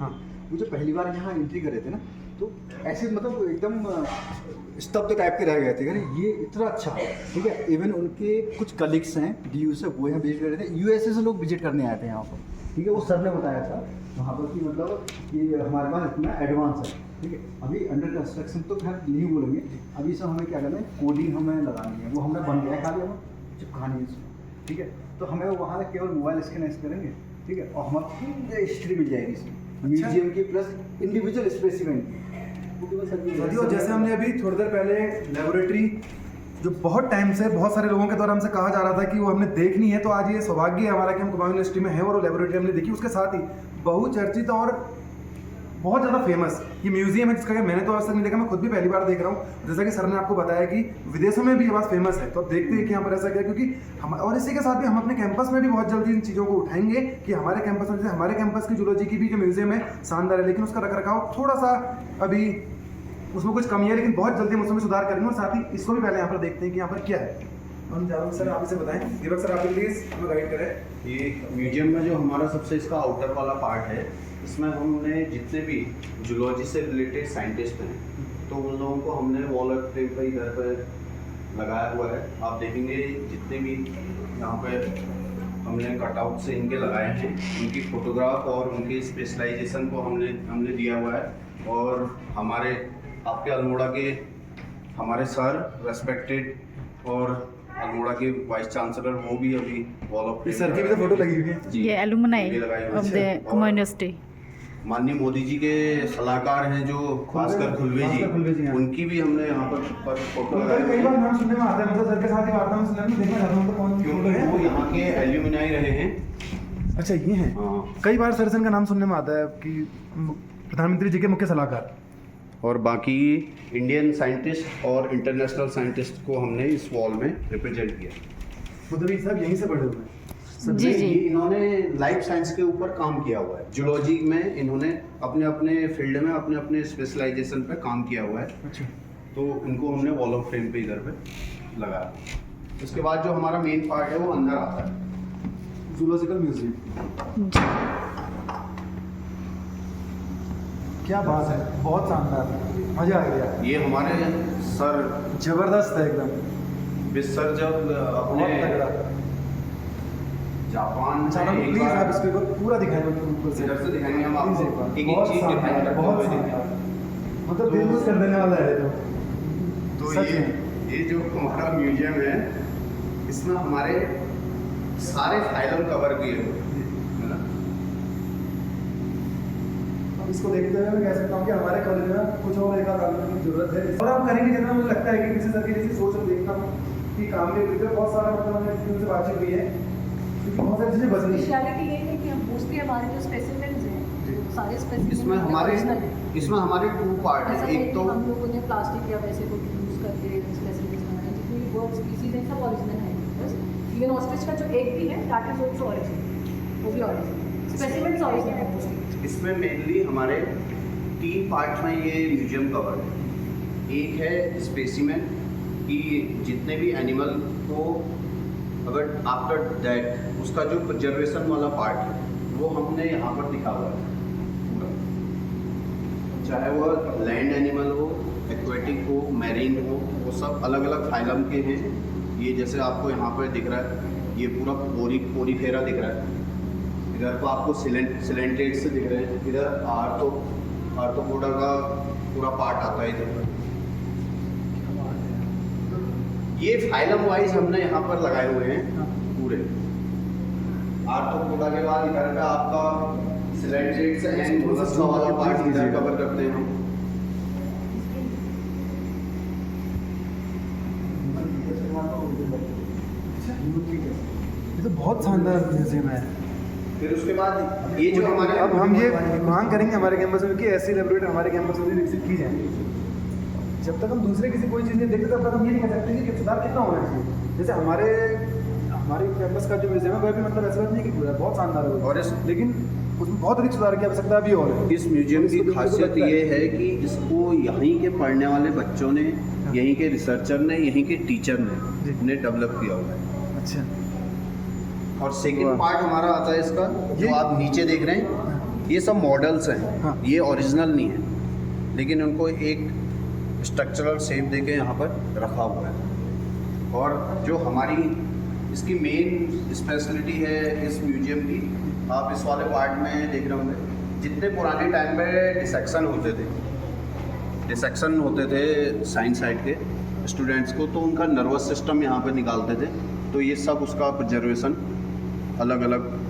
हाँ, वो जो पहली बार यहाँ एंट्री कर रहे थे ना, तो ऐसे मतलब एकदम स्तब्ध टाइप के रह गए थे, अरे ये इतना अच्छा, ठीक है। इवन उनके कुछ कलीग्स हैं DU से, वो यहाँ विजिट कर रहे थे, USA से लोग विजिट करने आए थे यहाँ पर, ठीक है। वो सर ने बताया था वहाँ पर कि मतलब कि हमारे पास इतना एडवांस है, ठीक है। अभी अंडर कंस्ट्रक्शन तो खैर नहीं बोलेंगे, अभी सब हमें क्या करना है, कोडिंग हमें लगानी है, वो हमें बन गया है, खाली हमें चिपकानी है इसमें, ठीक है। तो हमें वहाँ से केवल मोबाइल स्कैन करेंगे, ठीक है, और हमारी पूरी हिस्ट्री मिल जाएगी इसमें, म्यूजियम की प्लस इंडिविजुअल स्पेसिमेन की। जैसे हमने अभी थोड़ी देर पहले लेबोरेटरी जो बहुत टाइम से बहुत सारे लोगों के द्वारा हमसे कहा जा रहा था कि वो हमने देखनी है, तो आज ये सौभाग्य है हमारा कि हम कुमाऊं यूनिवर्सिटी में हैं और वो लेबोरेटरी हमने देखी। उसके साथ ही बहुचर्चित और बहुत ज़्यादा फेमस ये म्यूजियम है, जिसका मैंने तो आज तक नहीं देखा, मैं खुद भी पहली बार देख रहा हूँ। जैसा कि सर ने आपको बताया कि विदेशों में भी ये बात फेमस है, तो अब देखते हैं कि यहाँ पर ऐसा क्या, क्योंकि हम और इसी के साथ भी हम अपने कैंपस में भी बहुत जल्दी इन चीज़ों को उठाएंगे कि हमारे कैंपस में, जैसे हमारे कैंपस की जूलॉजी की भी जो म्यूजियम है शानदार है, लेकिन उसका रखरखाव थोड़ा सा अभी उसमें कुछ कमी है, लेकिन बहुत जल्दी हम उसमें सुधार करेंगे। और साथ ही इसको भी पहले यहाँ पर देखते हैं कि यहाँ पर क्या है। हम जावेद सर आप इसे बताएं, दीपक सर आप प्लीज हमें गाइड करें। ये म्यूजियम में जो हमारा सबसे इसका आउटर वाला पार्ट है, इसमें हमने जितने भी जूलॉजी से रिलेटेड साइंटिस्ट हैं, तो उन लोगों को हमने वॉल ऑफ फ्रेम पर इधर पर लगाया हुआ है। आप देखेंगे जितने भी यहाँ पर हमने कटआउट से इनके लगाए हैं, उनकी फोटोग्राफ और उनकी स्पेशलाइजेशन को हमने दिया हुआ है। और हमारे आपके अल्मोड़ा के हमारे सर रेस्पेक्टेड और अल्मोड़ा के वाइस चांसलर, वो भी अभी वॉल ऑफ फ्रेम सर की भी तो फोटो लगी हुई है, ये alumni of the Kumaon university. माननीय मोदी जी के सलाहकार हैं जो भास्कर खुलवे जी, उनकी भी हमने यहाँ पर फोटो लगाई। कई बार नाम सुनने में आता है, मतलब सर के साथ ही वार्ता में सुनने में देखना चाहता हूँ तो कौन, क्योंकि वो यहाँ के एल्यूमिनाई रहे हैं। अच्छा ये हैं। हाँ। कई बार सरसन का नाम सुनने में आता है कि प्रधानमंत्री जी के मुख्य सलाहकार, और बाकी इंडियन साइंटिस्ट और इंटरनेशनल साइंटिस्ट को हमने इस वॉल में रिप्रेजेंट किया। मतलब ये सब यहीं से पढ़े हुए हैं। जी जी, इन्होंने लाइफ साइंस के ऊपर काम किया हुआ है, जूलॉजी में इन्होंने अपने अपने फील्ड में अपने अपने स्पेशलाइजेशन पे काम किया हुआ है। अच्छा, तो उनको हमने वॉल ऑफ फ्रेम पे इधर पे लगाया। उसके बाद जो हमारा मेन पार्ट है वो अंदर आता है, जूलॉजिकल म्यूजियम। क्या बात है, बहुत शानदार, मजा आ गया। ये हमारे सर जबरदस्त है एकदम। सर जब अपने जापान में एक प्लीज बार आप इसको पूरा दिखाएंगे ऊपर से, इधर से दिखाएंगे हम प्लीज आपको, एक बहुत चीज शानदार, दिखाएंगे, बहुत शानदार, मतलब दिल खुश कर देने वाला है तो सच में। ये जो हमारा म्यूजियम है, इसमें हमारे सारे फाइलम कवर किए हुए हैं ना। अब इसको देखते हुए मैं कह सकता हूँ कि हमारे कॉलेज में कुछ और एक आध आदमी की जरूरत है, और हम करेंगे जितना मुझे लगता है कि किसी सर की जैसी सोच में देखता हूँ कि काम के विरुद्ध बहुत सारा, मतलब हमने उनसे बातचीत हुई है, क्योंकि बहुत सारी चीज़ें बदली हैं। स्पेशलिटी ये है कि हम मोस्टली हमारे जो स्पेसिमेंस हैं, सारे स्पेसिमेंस इसमें हमारे 2 पार्ट हैं। एक तो हम लोगों ने प्लास्टिक या वैसे कुछ यूज़ करके स्पेसिमेंस बनाए, जितनी भी बर्ड स्पीसीज हैं सब ओरिजिनल है। बस इवन ऑस्ट्रिच का जो एग भी है दैट इज ऑल्सो ओरिजिनल, वो भी ओरिजिनल, स्पेसिमेंस ओरिजिनल है मोस्टली। इसमें मेनली हमारे 3 पार्ट में ये म्यूजियम कवर है। एक है स्पेसिमेन कि जितने भी एनिमल को अगर आफ्टर डेथ उसका जो प्रिजर्वेशन वाला पार्ट है वो हमने यहाँ पर दिखा हुआ है पूरा, चाहे वो लैंड एनिमल हो, एक्वेटिक हो, मैरीन हो, वो सब अलग अलग फाइलम के हैं। ये जैसे आपको यहाँ पर दिख रहा है, ये पूरा पोरीफेरा दिख रहा है। इधर को आपको सिलेंट्रेट से दिख रहे हैं, इधर आर्थ्रोपोडा का पूरा पार्ट आता है इधर पर। ये फाइलम वाइज हमने यहाँ पर लगाए हुए हैं पूरे। आर्थ्रोपोडा के बाद इधर का आपका सिलेंट्रेट से एंड मोलस्का वाला पार्ट इधर कवर करते हैं हम। ये तो बहुत शानदार म्यूजियम है। फिर उसके बाद ये जो हमारे अब हम ये मांग करेंगे हमारे कैंपस में कि ऐसी लेबोरेटरी हमारे कैंपस में भी विकसित की जाए। जब तक हम दूसरे किसी कोई चीज़ नहीं देखते तब तक हम ये नहीं कह सकते कि सुधार कितना होना चाहिए। जैसे हमारे कैंपस का जो म्यूजियम है वह भी मतलब ऐसा बात नहीं कि पूरा बहुत शानदार है, और लेकिन उसमें बहुत अधिक सुधार की आवश्यकता अभी और है। इस म्यूजियम की खासियत ये है कि इसको यहीं के पढ़ने वाले बच्चों ने, यहीं के रिसर्चर ने, यहीं के टीचर ने डेवलप किया हुआ है। अच्छा, और सेकंड पार्ट हमारा आता है इसका, जो आप नीचे देख रहे हैं, ये सब मॉडल्स हैं, हाँ। ये ओरिजिनल नहीं है, लेकिन उनको एक स्ट्रक्चरल शेप देके यहाँ पर रखा हुआ है। और जो हमारी इसकी मेन स्पेशलिटी है इस म्यूजियम की, आप इस वाले पार्ट में देख रहे होंगे, जितने पुराने टाइम पे डिसेक्शन होते थे साइंस साइड के स्टूडेंट्स को, तो उनका नर्वस सिस्टम यहाँ पे निकालते थे। तो ये सब उसका प्रिजर्वेशन अलग अलग,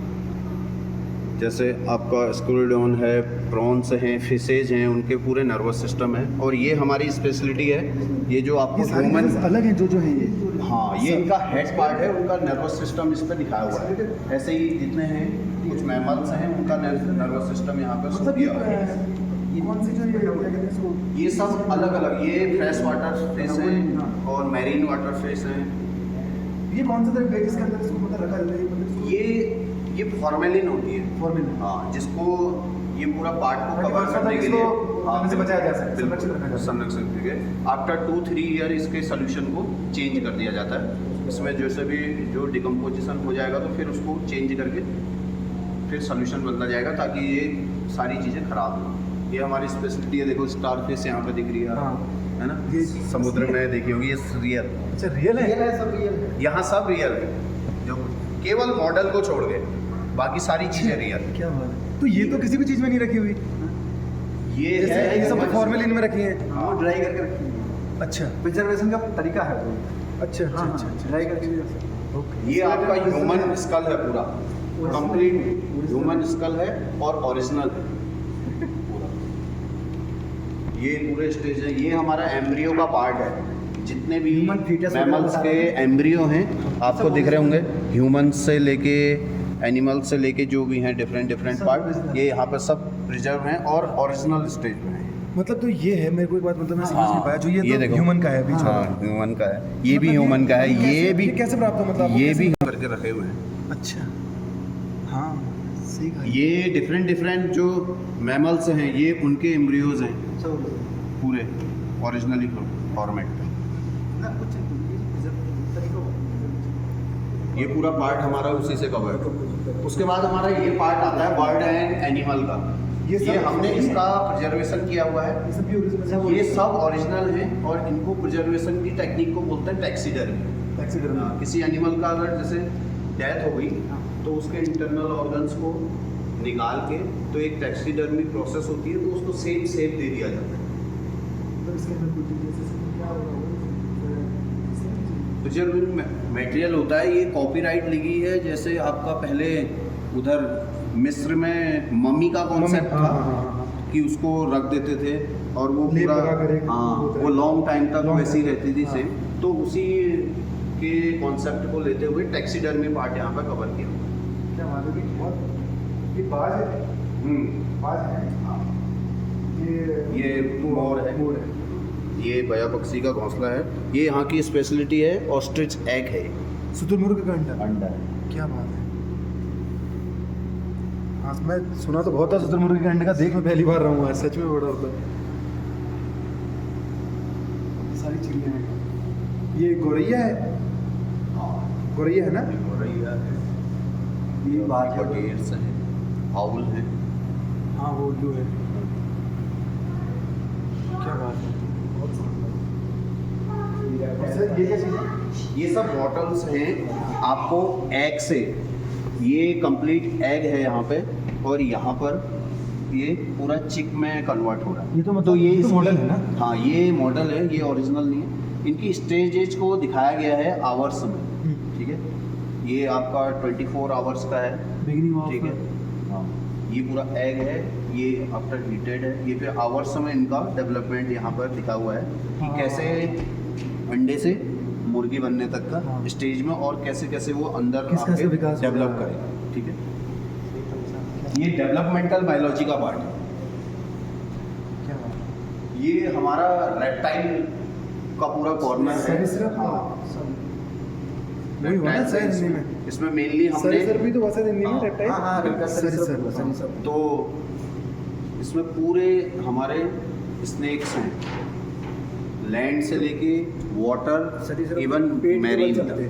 जैसे आपका स्क्विडोन है, प्रॉन्स हैं, फिशेज हैं, उनके पूरे नर्वस सिस्टम है। और ये हमारी स्पेशलिटी है, ये जो आपको ये सारी ह्यूमन, चीज़ें अलग हैं जो हैं ये। हाँ, ये इनका हेड पार्ट है, उनका नर्वस सिस्टम इस पर दिखाया हुआ है। ऐसे ही जितने हैं कुछ मैमल्स हैं, उनका नर्वस सिस्टम यहाँ पर मतलब दिया हुआ है। ये कौन सी जो ये क्या कहते हैं इसको? ये सब अलग अलग, ये फ्रेश वाटर फिश हैं और मैरीन वाटर फिश हैं। ये कौन सा तरह है जिसके अंदर इसको मतलब रखा जाता है? ये फॉर्मेलिन होती है, फॉर्मेलिन। हाँ, जिसको ये पूरा पार्ट को ताकि कवर वर्षा करने तक के इसको लिए होने से बचाया जा सके, बिल्कुल, संरक्षित रखा जा सके। संरक्षित करके आफ्टर 2-3 ईयर इसके सोल्यूशन को चेंज कर दिया जाता है। इसमें जैसे भी जो डिकम्पोजिशन हो जाएगा तो फिर उसको चेंज करके फिर सोल्यूशन बदला जाएगा, ताकि ये सारी चीज़ें खराब ना हो। ये हमारी स्पेशलिटी है। देखो स्टार फिश यहाँ पे दिख रही है, हाँ। है ना, ये समुद्र में देखी होगी, ये रियल, अच्छा रियल है? सब रियल है। यहाँ सब रियल है, जो केवल मॉडल को छोड़ के बाकी सारी चीज़ें रियल। क्या बात है। तो ये तो किसी भी चीज़ में नहीं रखी हुई, ये जैसे है ये सब तो फॉर्मेलिन में रखी है। वो ड्राई करके रखी है। अच्छा प्रिजर्वेशन का तरीका है वो। अच्छा अच्छा अच्छा अच्छा। ड्राई करके भी रख सकते हैं। ये आपका ह्यूमन स्कल है, पूरा कंप्लीट ह्यूमन स्कल है और ओरिजिनल है पूरा। ये पूरे स्टेज है, ये हमारा एम्ब्रियो का पार्ट है। जितने भी Human fetus वगैरह मैमल्स बता के रहे हैं। एम्ब्रियो हैं आपको दिख रहे होंगे, ह्यूमंस से लेके एनिमल्स से लेके जो भी हैं डिफरेंट सब पार्ट, original। ये यहाँ पर सब प्रिजर्व हैं और ओरिजिनल स्टेज में हैं। मतलब तो ये है, मेरे को एक बात मतलब मैं समझ नहीं हाँ, पाया, जो ये तो देखो। ह्यूमन का है बीच हाँ, वाला। ह्यूमन का है, ये भी मतलब ह्यूमन का है, ये कैसे- भी कैसे प्राप्त हो, मतलब आपको ये कैसे- भी करके रखे हुए हैं। अच्छा हाँ सही कहा। ये डिफरेंट जो मैमल्स हैं, ये उनके एम्ब्रियोज हैं सब पूरे ओरिजिनली फॉर्मेट में। ना कुछ तरीका ये पूरा पार्ट हमारा उसी से कवर्ड है। उसके बाद हमारा ये पार्ट आता है बर्ड एंड एनिमल का। ये ये सब- हमने इसका प्रिजर्वेशन किया हुआ है। ये सब भी ओरिजिनल ये सब ओरिजिनल हैं और इनको प्रिजर्वेशन की टेक्निक को बोलते हैं टैक्सीडर्मी। टैक्सीडर्मी। किसी एनिमल का अगर जैसे डेथ हो गई तो उसके इंटरनल ऑर्गन्स को निकाल के तो एक टैक्सीडर्मी प्रोसेस होती है, तो उसको सेम शेप दे दिया जाता है। मतलब इसके अंदर कुछ जैसे क्या होगा प्रिजर्विंग मटेरियल होता है, ये कॉपीराइट लगी है। जैसे आपका पहले उधर मिस्र में मम्मी का कॉन्सेप्ट था कि उसको रख देते थे और वो लेप पूरा, लगा कर एक हाँ, होता है। वो लॉन्ग टाइम तक Long वैसी time रहती थी हाँ। सेम। तो उसी के कॉन्सेप्ट को लेते हुए टैक्सीडर्मी पार्ट यहाँ पर कवर किया। क्या मालूम कि बहुत ये बाज है, बाज है। हाँ, ये मोर है। मोर है। ये बया पक्षी का घोंसला है। ये यहाँ की स्पेशलिटी है, ऑस्ट्रिच एग है, शुतुरमुर्ग का अंडा। अंडा है। क्या बात है। हाँ मैं सुना तो बहुत था शुतुरमुर्ग के अंडे का, देख मैं पहली बार रहा हूँ आज, सच में बड़ा होता है। सारी चिड़िया हैं। ये गौरैया है, गौरैया है ना? गौरैया है, ये बात है। बटेर्स हैं, आउल हैं। हाँ वो उल्लू है। क्या बात है। ये क्या चीज़ है? ये सब बॉटल्स हैं आपको एग से, ये कंप्लीट एग है यहाँ पे, और यहाँ पर ये पूरा चिक में कन्वर्ट हो रहा है। ये तो मतलब ये तो इसकी- मॉडल है ना? हाँ, ये मॉडल है, ये ओरिजिनल नहीं है। इनकी स्टेजेज को दिखाया गया है आवर्स में, ठीक है। ये आपका 24 आवर्स का है, बिगिनिंग ऑफ ठीक है। हाँ, ये पूरा एग है, ये आफ्टर हीटेड है। ये फिर आवर्स में इनका डेवलपमेंट यहाँ पर लिखा हुआ है कि हाँ। कैसे अंडे से मुर्गी बनने तक का हाँ। स्टेज में, और कैसे कैसे वो अंदर किस कैसे विकास हो डेवलप रहा है। करेगा, ठीक है। ये डेवलपमेंटल बायोलॉजी का पार्ट है। क्या बात है। ये हमारा रेप्टाइल का पूरा कॉर्नर है। सरीसृप? हाँ, वही हुआ ना reptile शायद science हिंदी में। में। इसमें मेनली हमने सरीसृप भी तो वैसे हिंदी में हाँ, रेप्टाइल। हाँ हाँ सरीसृप। सरीसृप। तो इसमें पूरे हमारे स्नेक्स हैं, लैंड से लेके वाटर, सरीसृप इवन पेट के बल मैरीन चलते तक थे।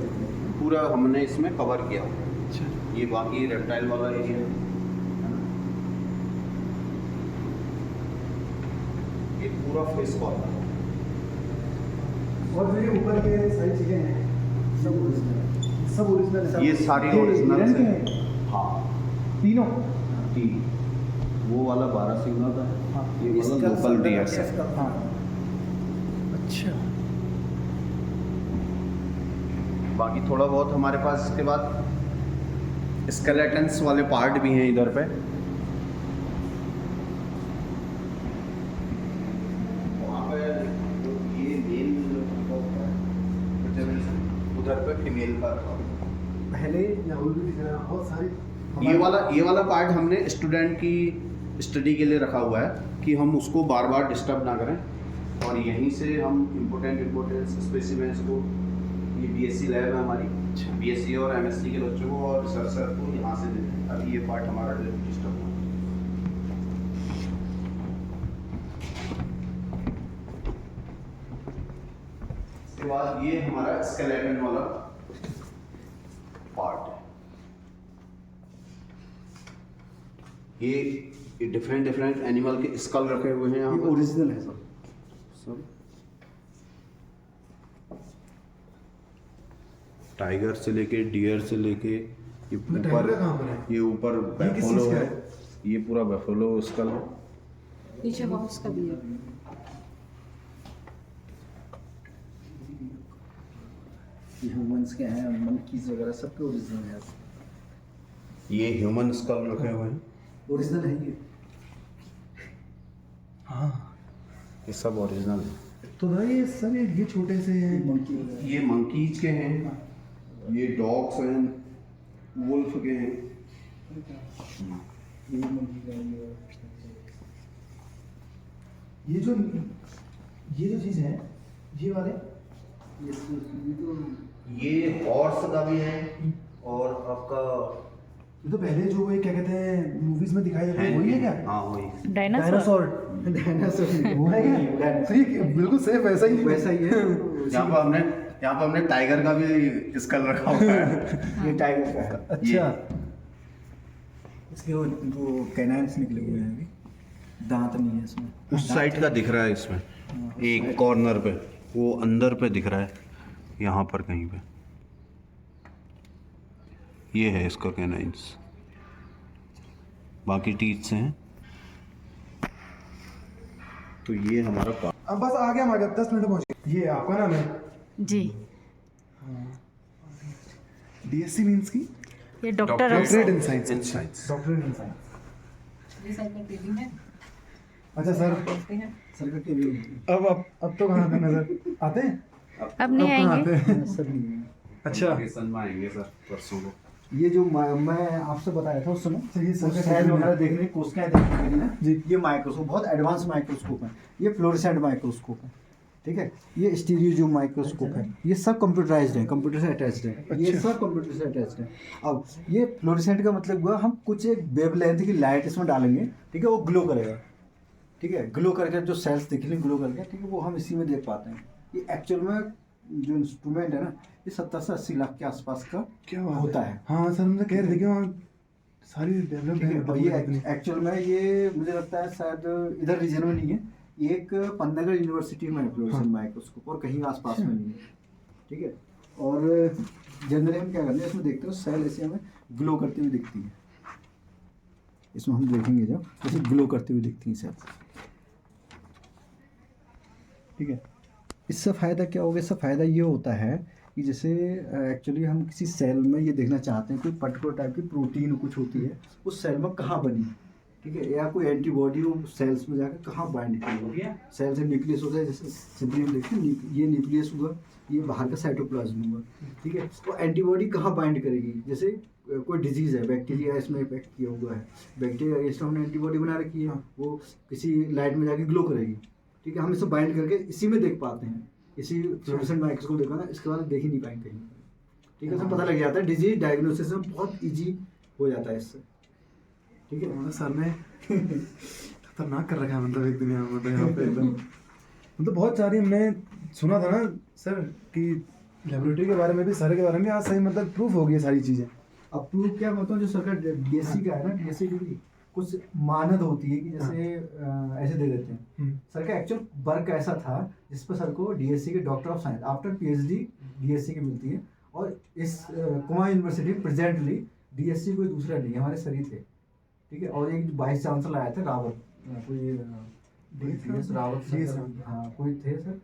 पूरा हमने इसमें कवर किया हुआ है। अच्छा। ये बाकी रेप्टाइल वाला एरिया है। ये पूरा फेस को आता है। और जो ये ऊपर के सारी चीजें हैं सब ओरिजिनल है। ये सारी ओरिजिनल है। हाँ तीनों तीन, वो वाला 12 सिग्नल का है, हाँ, ये वाला लोकल डीएस है। हाँ अच्छा। बाकी थोड़ा बहुत हमारे पास इसके बाद स्केलेटन्स वाले पार्ट भी हैं इधर पे। वहाँ पे ये मेल उधर पे फीमेल का रखा हुआ है। पहले यहाँ भी दिख रहा है बहुत सारी। ये वाला पार्ट हमने स्टूडेंट की स्टडी के लिए रखा हुआ है कि हम उसको बार बार डिस्टर्ब ना करें, और यहीं से हम इम्पोर्टेंट स्पेसिमेंट्स को, ये बीएससी लैब है हमारी, बीएससी और एमएससी के बच्चों को और रिसर्चर को यहाँ से देते हैं। अभी ये पार्ट हमारा डिस्टर्ब हुआ है। इसके बाद ये हमारा स्केलेटन वाला पार्ट है। ये डिफरेंट एनिमल के स्कल रखे हुए हैं यहाँ पर। ओरिजिनल है सब। टाइगर से लेके डियर से लेके ये टाइगर ऊपर, कहाँ पर है? ये ऊपर ये किस बैफोलो चीज़ का है, ये पूरा बैफोलो स्कल है। नीचे बॉक्स का भी है। ये ह्यूमंस के हैं, मंकीज वगैरह सबके ओरिजिनल है। ये ह्यूमन स्कल रखे हुए हैं, ओरिजिनल है ये। हाँ ये सब ओरिजिनल है। तो भाई ये सब ये छोटे से हैं। मंकी ये मंकीज के हैं, ये डॉग्स हैं, वुल्फ के हैं। ये मंकी का ये जो चीज़ है ये वाले ये तो ये हॉर्स का भी है, और आपका ये तो पहले जो वो क्या कहते हैं मूवीज में दिखाई देते हैं वही है क्या? हाँ वही। डायनासोर। डायनासोर वो है क्या? तो ये बिल्कुल सेम वैसा ही वैसा ही है। यहाँ पर हमने टाइगर का भी स्कल रखा हुआ है। ये टाइगर का है। अच्छा इसके वो कैनाइन्स निकले हुए हैं अभी, दांत नहीं है इसमें। उस साइड का दिख रहा है इसमें, एक कॉर्नर पे, वो अंदर पे दिख रहा है, यहाँ पर कहीं पे। ये है इसका कैनाइन्स, बाकी टीथ हैं। तो ये हमारा अब बस आ गया हमारे 10 मिनट में पहुंच गए। ये आपका नाम है जी, डीएससी मींस की ये doctor doctorate in science. Science. Doctorate in science. ये साइड में ट्रेनिंग है। अच्छा सर, देखते हैं। सर्कल के भी अब तो कहाँ आते हैं नजर आते हैं? अब नहीं कहाँ आएंगे। आते हैं? सब नहीं है। अच्छा में आएंगे सर परसों को। ये जो मैं आपसे बताया था उस समय, सही सर, सेल वगैरह देखने की कोशिकाएं देखने के लिए ना जी। ये माइक्रोस्कोप बहुत एडवांस माइक्रोस्कोप है। ये फ्लोरेसेंट माइक्रोस्कोप है, ठीक है। ये स्टीरियो जो माइक्रोस्कोप है, ये सब कंप्यूटराइज्ड है, कंप्यूटर से अटैच्ड है। ये अच्छा। सब कंप्यूटर से अटैच्ड है। अब ये फ्लोरेसेंट का मतलब हुआ, हम कुछ एक वेवलेंथ की लाइट इसमें डालेंगे, ठीक है, वो ग्लो करेगा, ठीक है। ग्लो करके जो सेल्स दिखेंगे ग्लो करके, ठीक है, वो हम इसी में देख पाते हैं। ये एक्चुअल में जो इंस्ट्रूमेंट है ना, ये 70 से 80 लाख के आसपास का क्या बात होता है। हाँ सर, मुझे कह रहे थे कि वहाँ सारी डेवलप ठीक है, और ये है। एक्चुअल में ये मुझे लगता है शायद इधर रीजन में नहीं है, एक पंतनगर यूनिवर्सिटी में है फ्लोरेसेंट माइक्रोस्कोप, और कहीं आसपास में नहीं है, ठीक है। और जनरली हम क्या करते हैं, इसमें देखते हो सेल ऐसे हमें ग्लो करती हुई दिखती है। इसमें हम देखेंगे जब जैसे ग्लो करती हुई दिखती हैं सेल, ठीक है। इससे फ़ायदा क्या होगा? इससे फ़ायदा ये होता है कि जैसे एक्चुअली हम किसी सेल में ये देखना चाहते हैं कोई पर्टिकुलर टाइप की प्रोटीन कुछ होती है उस सेल में कहाँ बनी, ठीक है, या कोई एंटीबॉडी वो सेल्स में जाकर कहाँ बाइंड की। सेल से न्यूक्लियस होता है, जैसे सिंपली हम देखते हैं ये न्यूक्लियस हुआ, ये बाहर का साइटोप्लाज्म हुआ, ठीक है। तो एंटीबॉडी कहाँ बाइंड करेगी? जैसे कोई डिजीज़ है, बैक्टीरिया इसमें इफेक्ट किया हुआ है, बैक्टीरिया इसमें हमने एंटीबॉडी बना रखी है, वो किसी लाइट में जाके ग्लो करेगी, ठीक है। हम इसे बाइंड करके इसी में देख पाते हैं, इसी फ्लोरेसेंट माइक्रोस्कोप देखा ना, इसके बाद देख ही नहीं पाएंगे कहीं, ठीक है। इसमें पता लग जाता है, डिजीज डायग्नोसिस में बहुत इजी हो जाता है इससे, ठीक है। सर ने खतरनाक कर रखा है, मतलब एक दुनिया में, मतलब यहाँ पे एकदम मतलब बहुत सारी हमने सुना था ना सर कि लेबोरेटरी के बारे में भी, सारे के बारे में आज सही मतलब प्रूफ हो गई सारी चीज़ें। अब प्रूफ क्या बताऊँ, जो सरकार डीएससी का है ना, डीएससी डिग्री कुछ मानद होती है कि जैसे ऐसे दे देते हैं। सर का एक्चुअल वर्क ऐसा था जिस पर सर को डीएससी के doctor of science after PhD DSC की मिलती है। और इस कुमाऊं यूनिवर्सिटी प्रेजेंटली डीएससी कोई दूसरा नहीं, हमारे सर ही थे, ठीक है। और एक वाइस चांसलर आए थे रावत, कोई DS रावत सर, हाँ कोई थे सर,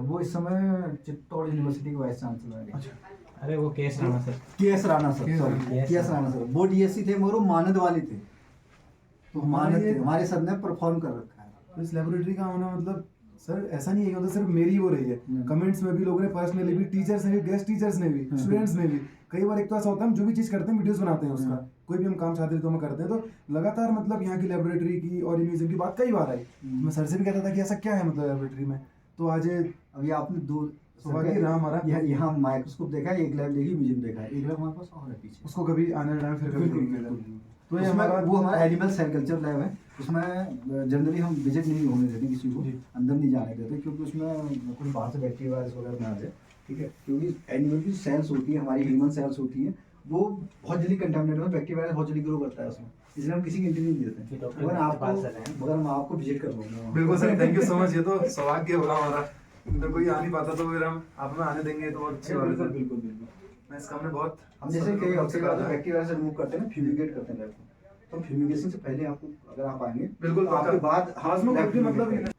वो इस समय चित्तौड़ यूनिवर्सिटी के वाइस चांसलर है। अरे वो K S Rana sir, K S Rana sir, sorry K S Rana sir, वो डीएससी थे मगर वो मानद वाले थे, तो मानद थे, हमारे सर ने परफॉर्म कर रखा है। तो इस लेबोरेटरी का होना मतलब सर ऐसा नहीं है कि मतलब सिर्फ मेरी हो रही है, कमेंट्स में भी लोगों ने पर्सनली भी, टीचर्स ने भी, गेस्ट टीचर्स ने भी, स्टूडेंट्स ने भी, कई बार एक तो ऐसा होता है हम जो भी चीज़ करते हैं वीडियोस बनाते हैं उसका, कोई भी हम काम चाहते हैं तो हम करते हैं, तो लगातार मतलब यहाँ की लेबोरेटरी की और म्यूजियम की बात कई बार आई। मैं सर से भी कहता था कि ऐसा क्या है मतलब लेबोरेटरी में, तो आज अभी आपने दो सौभाग्य रहा हमारा, यहाँ माइक्रोस्कोप देखा है, एक लैब देखी, म्यूजियम देखा है, एक लैब हमारे पास और है पीछे, उसको कभी आने वाले टाइम फिर कभी देखेंगे। तो ये हमारा वो हमारा एनिमल सेल कल्चर लैब है, उसमें जनरली हम विजिट नहीं होने देते किसी को, अंदर नहीं जाने देते, क्योंकि उसमें कुछ बाहर से बैक्टीरिया वायरस वगैरह ना आ जाए, ठीक है। क्योंकि एनिमल की सेल्स होती है, हमारी ह्यूमन सेल्स होती हैं, वो बहुत जल्दी कंटामिनेट होता है, बैक्टीरिया वायरस बहुत जल्दी ग्रो करता है उसमें, इसलिए हम किसी की एंट्री नहीं देते। मगर मैं आपको विजिट कर लूँगा। बिल्कुल sir, thank you so much, ये तो सौभाग्य होगा हमारा, तो कोई आ नहीं पाता तो फिर हम आप में आने देंगे तो बहुत अच्छी बात है सर। बिल्कुल बिल्कुल, मैं इसका हमने बहुत हम जैसे कई हफ्ते बाद बैक्टीरिया से रिमूव करते हैं ना, फ्यूमिगेट करते हैं लैब को, तो फ्यूमिगेशन से पहले आपको अगर आप आएंगे बिल्कुल तो आपके बाद हाजमा lab भी मतलब fumigate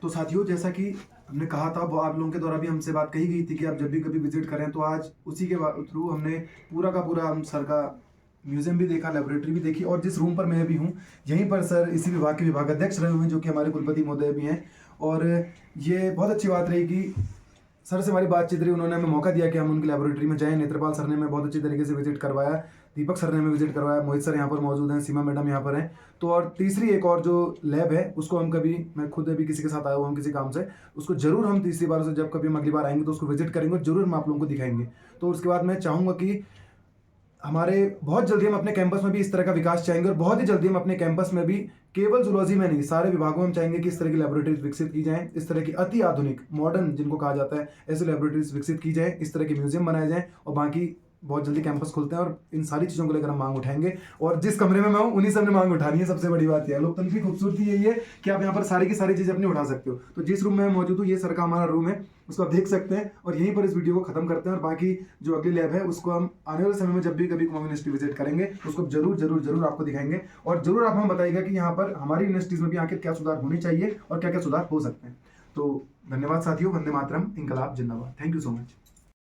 तो साथियों, जैसा कि हमने कहा था, वो आप लोगों के द्वारा भी हमसे बात कही गई थी कि आप जब भी कभी विजिट करें तो आज उसी के थ्रू हमने पूरा का पूरा हम सर का म्यूजियम भी देखा, लेबोरेटरी भी देखी, और जिस रूम पर मैं भी हूँ यहीं पर सर इसी विभाग के विभागाध्यक्ष रहे हुए हैं, जो कि हमारे कुलपति महोदय भी हैं। और ये बहुत अच्छी बात रही कि सर से हमारी बातचीत रही, उन्होंने हमें मौका दिया कि हम उनकी लेबोरेटरी में जाएं। नेत्रपाल सर ने हमें बहुत अच्छी तरीके से विजिट करवाया, दीपक सर ने हमें विजिट करवाया, मोहित सर यहाँ पर मौजूद हैं, सीमा मैडम यहाँ पर हैं। तो और तीसरी एक और जो लैब है उसको हम कभी, मैं खुद अभी किसी के साथ आया हुआ हूँ किसी काम से, उसको जरूर हम तीसरी बार से जब कभी हम अगली बार आएंगे तो उसको विजिट करेंगे और जरूर हम आप लोगों को दिखाएंगे। तो उसके बाद मैं चाहूँगा कि हमारे बहुत जल्दी हम अपने कैंपस में भी इस तरह का विकास चाहेंगे, और बहुत ही जल्दी हम अपने कैंपस में भी केवल जूलॉजी में नहीं, सारे विभागों में हम चाहेंगे कि इस तरह की लेबोरेटरीज विकसित की जाएं, इस तरह की अति आधुनिक मॉडर्न जिनको कहा जाता है ऐसी लेबोरेटरीज विकसित की जाए, इस तरह के म्यूजियम बनाए जाएं, और बाकी बहुत जल्दी कैंपस खुलते हैं और इन सारी चीज़ों को लेकर हम मांग उठाएंगे। और जिस कमरे में मैं हूँ उन्हीं से हमने मांग उठानी है, सबसे बड़ी बात यह है। लोकतंत्र की खूबसूरती यही है कि आप यहाँ पर सारी की सारी चीज़ें अपनी उठा सकते हो। तो जिस रूम में मैं मौजूद हूँ, ये सर का हमारा रूम है, उसको आप देख सकते हैं, और यहीं पर इस वीडियो को खत्म करते हैं। और बाकी जो अगली लैब है उसको हम आने वाले समय में जब भी कभी कुमाऊं यूनिवर्सिटी विजिट करेंगे उसको जरूर जरूर जरूर आपको दिखाएंगे, और जरूर आप हमें बताइएगा कि यहाँ पर हमारी यूनिवर्सिटीज़ में भी आखिर क्या सुधार होने चाहिए और क्या क्या सुधार हो सकते हैं। तो धन्यवाद साथियों, वंदे मातरम, इंकलाब जिंदाबाद, थैंक यू सो मच।